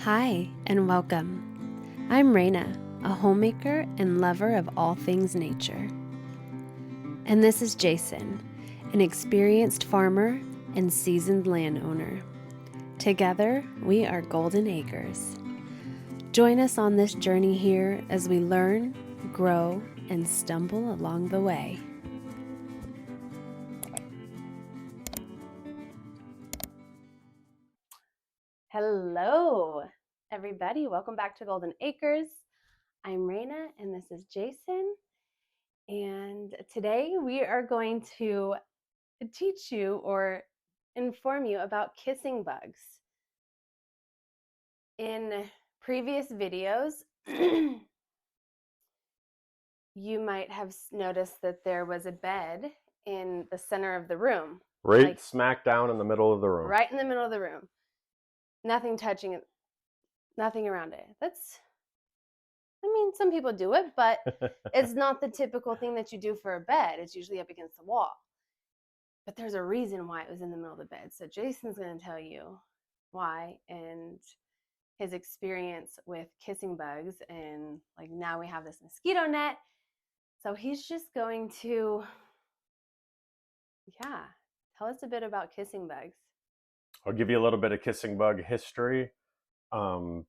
Hi, and welcome. I'm Raina, a homemaker and lover of all things nature. And this is Jason, an experienced farmer and seasoned landowner. Together, we are Golden Acres. Join us on this journey here as we learn, grow, and stumble along the way. Hello, everybody. Welcome back to Golden Acres. I'm Raina, and this is Jason. And today we are going to teach you or inform you about kissing bugs. In previous videos, you might have noticed that there was a bed in the center of the room. Right smack down in the middle of the room. Right in the middle of the room. Nothing touching it, nothing around it. Some people do it, but it's not the typical thing that you do for a bed. It's usually up against the wall. But there's a reason why it was in the middle of the bed. So Jason's going to tell you why and his experience with kissing bugs. And like now we have this mosquito net. So he's just going to, tell us a bit about kissing bugs. I'll give you a little bit of kissing bug history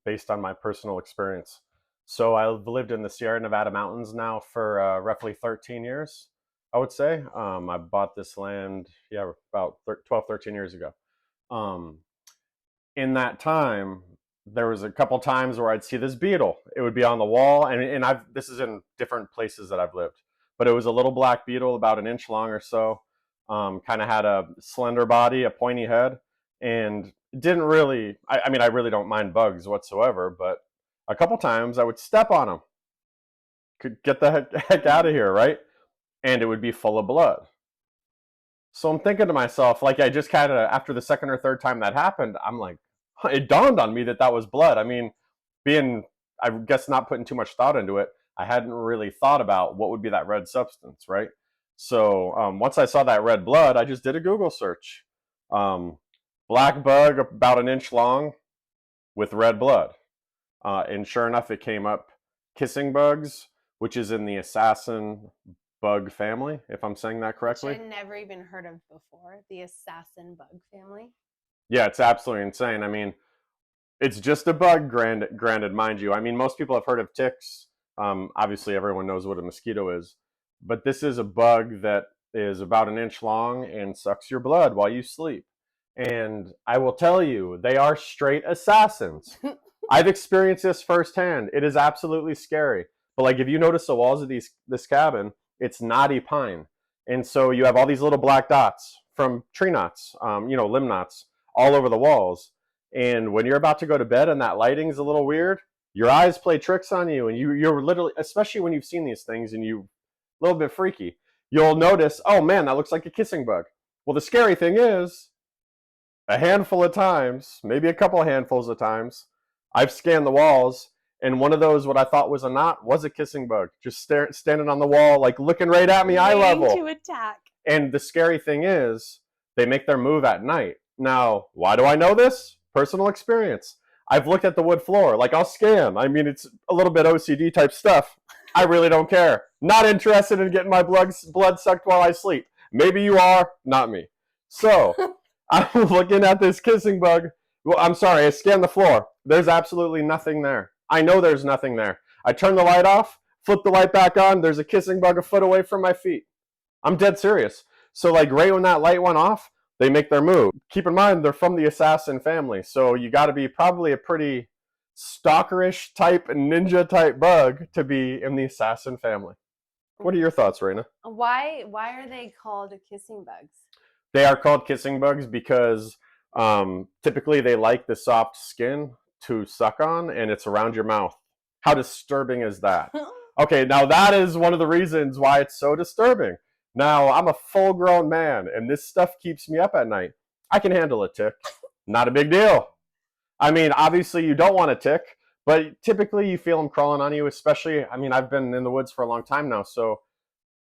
based on my personal experience. So I've lived in the Sierra Nevada mountains now for roughly 13 years, I would say. I bought this land, about 12, 13 years ago. In that time, there was a couple times where I'd see this beetle. It would be on the wall, and this is in different places that I've lived. But it was a little black beetle about an inch long or so. Kind of had a slender body, a pointy head, and didn't really, I really don't mind bugs whatsoever, but a couple times I would step on them. Could get the heck out of here, right? And it would be full of blood. So I'm thinking to myself, like I just kind of, after the second or third time that happened, I'm like, it dawned on me that was blood. I mean, I guess not putting too much thought into it, I hadn't really thought about what would be that red substance, right? So once I saw that red blood, I just did a Google search. Black bug about an inch long with red blood. And sure enough, it came up kissing bugs, which is in the assassin bug family, if I'm saying that correctly. Which I'd never even heard of before, the assassin bug family. Yeah, it's absolutely insane. I mean, it's just a bug, granted, mind you. I mean, most people have heard of ticks. Obviously, everyone knows what a mosquito is. But this is a bug that is about an inch long and sucks your blood while you sleep. And I will tell you, they are straight assassins. I've experienced this firsthand. It is absolutely scary. But like, if you notice the walls of this cabin, it's knotty pine. And so you have all these little black dots from tree knots, limb knots all over the walls. And when you're about to go to bed and that lighting's a little weird, your eyes play tricks on you. And you're literally, especially when you've seen these things and you a little bit freaky, you'll notice, oh man, that looks like a kissing bug. Well, the scary thing is, a handful of times, maybe a couple of handfuls of times, I've scanned the walls, and one of those, what I thought was a knot, was a kissing bug, just standing on the wall, like looking right at me, eye level. To attack. And the scary thing is, they make their move at night. Now, why do I know this? Personal experience. I've looked at the wood floor, like I'll scan. I mean, it's a little bit OCD type stuff. I really don't care. Not interested in getting my blood sucked while I sleep. Maybe you are, not me. So I'm looking at this kissing bug. Well, I'm sorry, I scanned the floor. There's absolutely nothing there. I know there's nothing there. I turn the light off, flip the light back on. There's a kissing bug a foot away from my feet. I'm dead serious. So like right when that light went off, they make their move. Keep in mind, they're from the assassin family. So you got to be probably a pretty stalkerish type, ninja type bug to be in the assassin family. What are your thoughts, Raina? Why are they called kissing bugs? They are called kissing bugs because typically they like the soft skin to suck on, and it's around your mouth. How disturbing is that? Okay, now that is one of the reasons why it's so disturbing. Now, I'm a full-grown man, and this stuff keeps me up at night. I can handle a tick. Not a big deal. I mean, obviously you don't want a tick, but typically you feel them crawling on you, especially, I've been in the woods for a long time now, so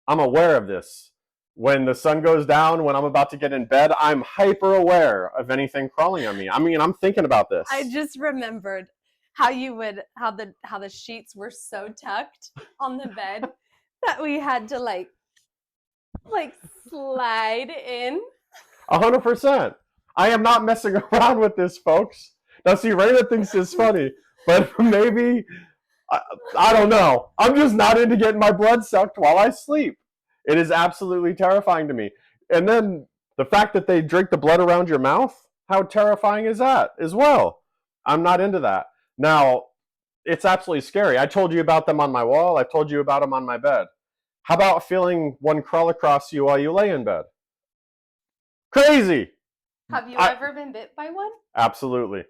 I'm aware of this. When the sun goes down, when I'm about to get in bed, I'm hyper aware of anything crawling on me. I'm thinking about this. I just remembered how the sheets were so tucked on the bed that we had to like slide in. 100%. I am not messing around with this, folks. Now, see, Raina thinks it's funny, but maybe, I don't know. I'm just not into getting my blood sucked while I sleep. It is absolutely terrifying to me. And then the fact that they drink the blood around your mouth, how terrifying is that as well? I'm not into that. Now, it's absolutely scary. I told you about them on my wall. I told you about them on my bed. How about feeling one crawl across you while you lay in bed? Crazy. Have you ever been bit by one? Absolutely.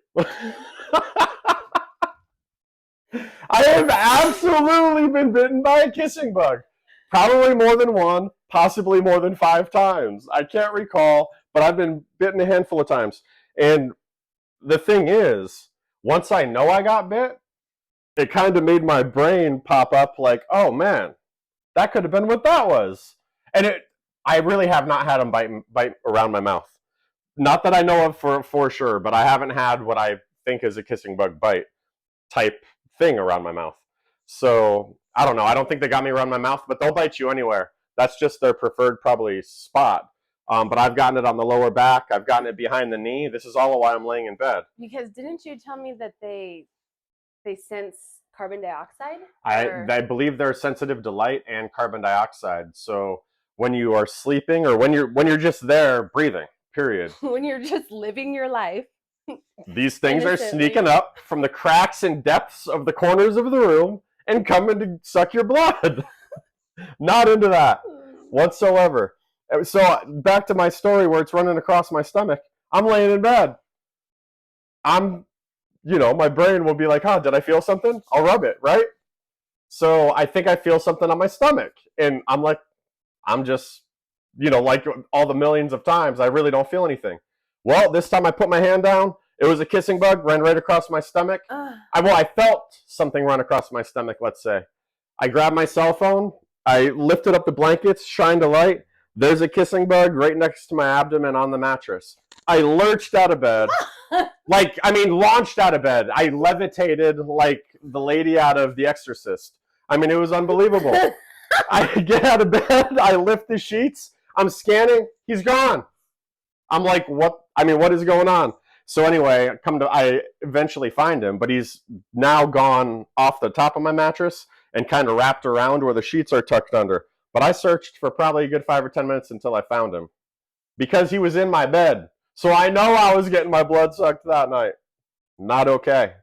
I have absolutely been bitten by a kissing bug. Probably more than one, possibly more than 5 times. I can't recall, but I've been bitten a handful of times. And the thing is, once I know I got bit, it kind of made my brain pop up like, oh man, that could have been what that was. And I really have not had them bite around my mouth. Not that I know of for sure, but I haven't had what I think is a kissing bug bite type thing around my mouth. So I don't know. I don't think they got me around my mouth, but they'll bite you anywhere. That's just their preferred probably spot. But I've gotten it on the lower back. I've gotten it behind the knee. This is all while I'm laying in bed. Because didn't you tell me that they sense carbon dioxide? I believe they're sensitive to light and carbon dioxide. So when you are sleeping or when you're just there breathing, period. When you're just living your life. These things are sneaking up from the cracks and depths of the corners of the room and coming to suck your blood. Not into that whatsoever. So back to my story where it's running across my stomach. I'm laying in bed. My brain will be like, huh, did I feel something? I'll rub it, right? So I think I feel something on my stomach. And I'm just, like all the millions of times, I really don't feel anything. Well, this time I put my hand down. It was a kissing bug, ran right across my stomach. I felt something run across my stomach, let's say. I grabbed my cell phone. I lifted up the blankets, shined a light. There's a kissing bug right next to my abdomen on the mattress. I lurched out of bed. Launched out of bed. I levitated like the lady out of The Exorcist. It was unbelievable. I get out of bed. I lift the sheets. I'm scanning. He's gone. I'm like, what? What is going on? So anyway, I eventually find him, but he's now gone off the top of my mattress and kind of wrapped around where the sheets are tucked under. But I searched for probably a good 5 or 10 minutes until I found him because he was in my bed. So I know I was getting my blood sucked that night. Not okay.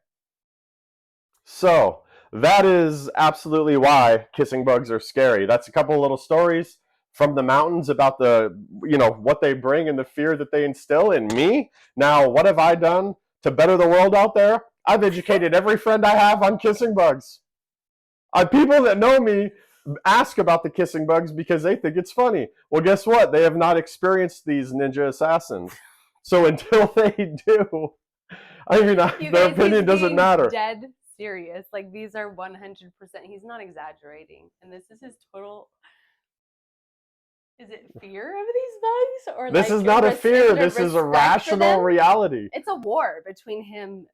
So that is absolutely why kissing bugs are scary. That's a couple of little stories from the mountains about what they bring and the fear that they instill in me. Now, what have I done to better the world out there? I've educated every friend I have on kissing bugs. People that know me ask about the kissing bugs because they think it's funny. Well, guess what? They have not experienced these ninja assassins. So until they do, their opinion doesn't matter. Dead serious. Like, these are 100%. He's not exaggerating. And this is his total... Is it fear of these bugs? Or this is not a fear. This is a rational reality. It's a war between him.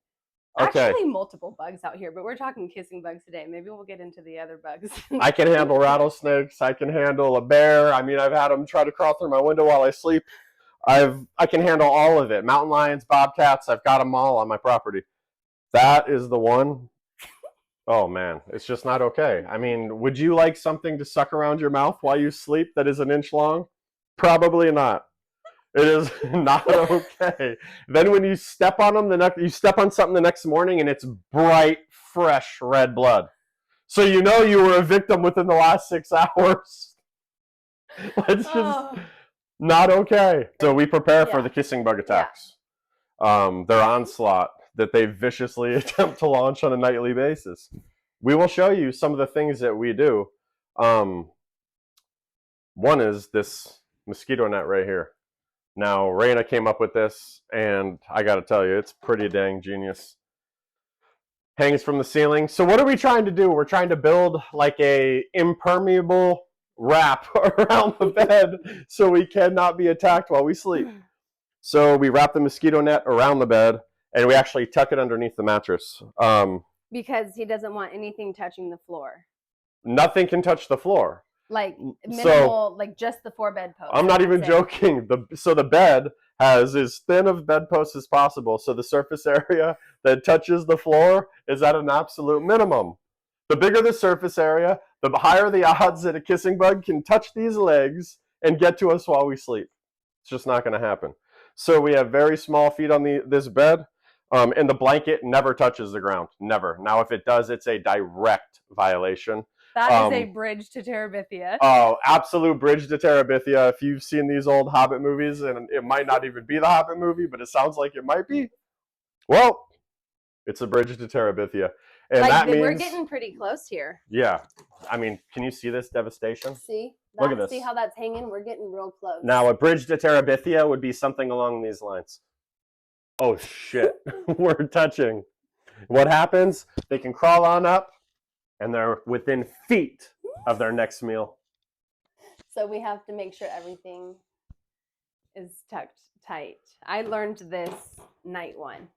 Actually, multiple bugs out here, but we're talking kissing bugs today. Maybe we'll get into the other bugs. I can handle rattlesnakes. I can handle a bear. I've had them try to crawl through my window while I sleep. I can handle all of it. Mountain lions, bobcats. I've got them all on my property. That is the one. Oh, man, it's just not okay. Would you like something to suck around your mouth while you sleep that is an inch long? Probably not. It is not okay. Then when you step on them, you step on something the next morning and it's bright, fresh red blood. So you know you were a victim within the last 6 hours. It's just not okay. So we prepare for the kissing bug attacks. Their onslaught that they viciously attempt to launch on a nightly basis. We will show you some of the things that we do. One is this mosquito net right here. Now, Raina came up with this, and I got to tell you, it's pretty dang genius. Hangs from the ceiling. So what are we trying to do? We're trying to build like a impermeable wrap around the bed so we cannot be attacked while we sleep. So we wrap the mosquito net around the bed, and we actually tuck it underneath the mattress. Because he doesn't want anything touching the floor. Nothing can touch the floor. Like minimal, like just the 4 bedposts. I'm not even joking. So the bed has as thin of bedposts as possible, so the surface area that touches the floor is at an absolute minimum. The bigger the surface area, the higher the odds that a kissing bug can touch these legs and get to us while we sleep. It's just not going to happen. So we have very small feet on this bed, and the blanket never touches the ground. Never. Now, if it does, it's a direct violation. That is a bridge to Terabithia. Oh, absolute bridge to Terabithia. If you've seen these old Hobbit movies, and it might not even be the Hobbit movie, but it sounds like it might be, well, it's a bridge to Terabithia. And like that means we're getting pretty close here. Yeah. I mean, can you see this devastation? See? Look at this. See how that's hanging? We're getting real close. Now, a bridge to Terabithia would be something along these lines. Oh, shit. We're touching. What happens? They can crawl on up, and they're within feet of their next meal. So we have to make sure everything is tucked tight. I learned this night one.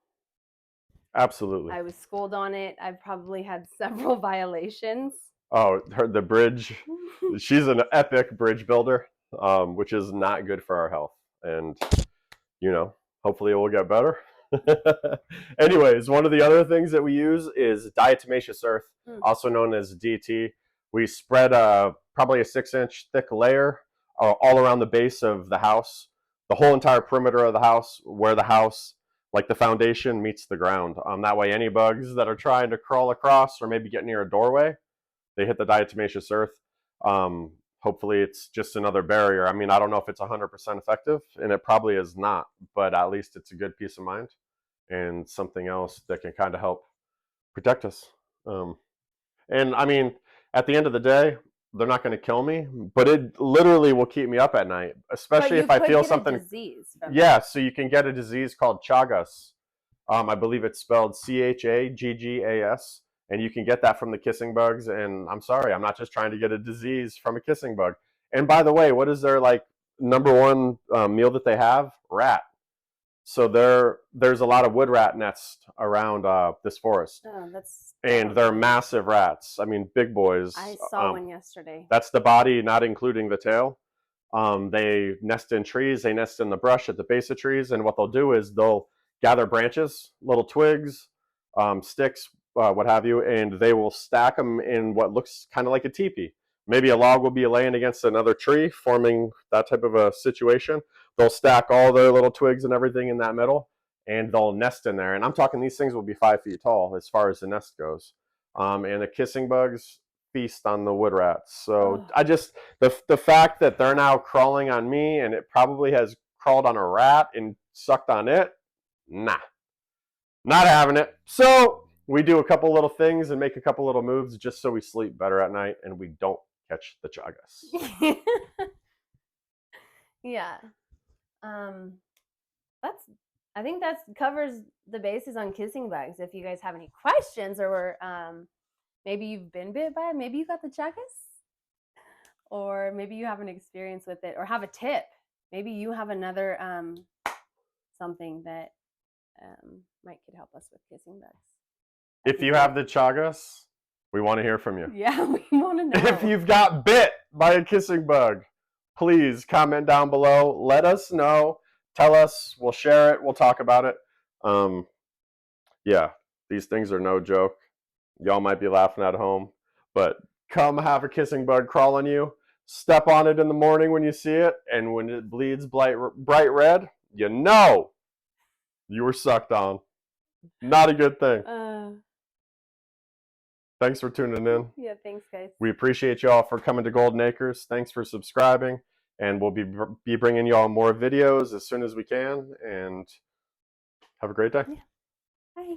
Absolutely. I was schooled on it. I've probably had several violations. Oh, the bridge. She's an epic bridge builder, which is not good for our health. And, hopefully it will get better. Anyways, one of the other things that we use is diatomaceous earth, also known as DT. We spread probably a 6-inch thick layer all around the base of the house, the whole entire perimeter of the house, where the house, like the foundation, meets the ground. That way any bugs that are trying to crawl across or maybe get near a doorway, they hit the diatomaceous earth. Hopefully it's just another barrier. I mean, I don't know if it's 100% effective, and it probably is not, but at least it's a good peace of mind and something else that can kind of help protect us. And I mean, at the end of the day, they're not going to kill me, but it literally will keep me up at night, especially if I feel something. Yeah, so you can get a disease called Chagas. I believe it's spelled Chaggas, and you can get that from the kissing bugs. And I'm sorry, I'm not just trying to get a disease from a kissing bug. And by the way, what is their number one meal that they have? Rat. So there's a lot of wood rat nests around this forest. Oh, and they're massive rats. I mean, big boys. I saw one yesterday. That's the body, not including the tail. They nest in trees. They nest in the brush at the base of trees. And what they'll do is they'll gather branches, little twigs, sticks, what have you, and they will stack them in what looks kind of like a teepee. Maybe a log will be laying against another tree, forming that type of a situation. They'll stack all their little twigs and everything in that middle, and they'll nest in there. And I'm talking these things will be 5 feet tall as far as the nest goes. And the kissing bugs feast on the wood rats. So I just, the fact that they're now crawling on me, and it probably has crawled on a rat and sucked on it, nah, not having it. So we do a couple little things and make a couple little moves just so we sleep better at night and we don't catch the Chagas. Yeah. I think that covers the bases on kissing bugs. If you guys have any questions, or maybe you've been bit by it, maybe you got the Chagas, or maybe you have an experience with it, or have a tip. Maybe you have another something that could help us with kissing bugs. If you have the Chagas, we want to hear from you. Yeah, we want to know. If you've got bit by a kissing bug, please comment down below. Let us know. Tell us. We'll share it. We'll talk about it. Yeah, these things are no joke. Y'all might be laughing at home, but come have a kissing bug crawl on you. Step on it in the morning when you see it, and when it bleeds bright red, you know you were sucked on. Not a good thing. Thanks for tuning in. Yeah, thanks, guys. We appreciate y'all for coming to Golden Acres. Thanks for subscribing. And we'll be bringing y'all more videos as soon as we can. And have a great day. Yeah. Bye.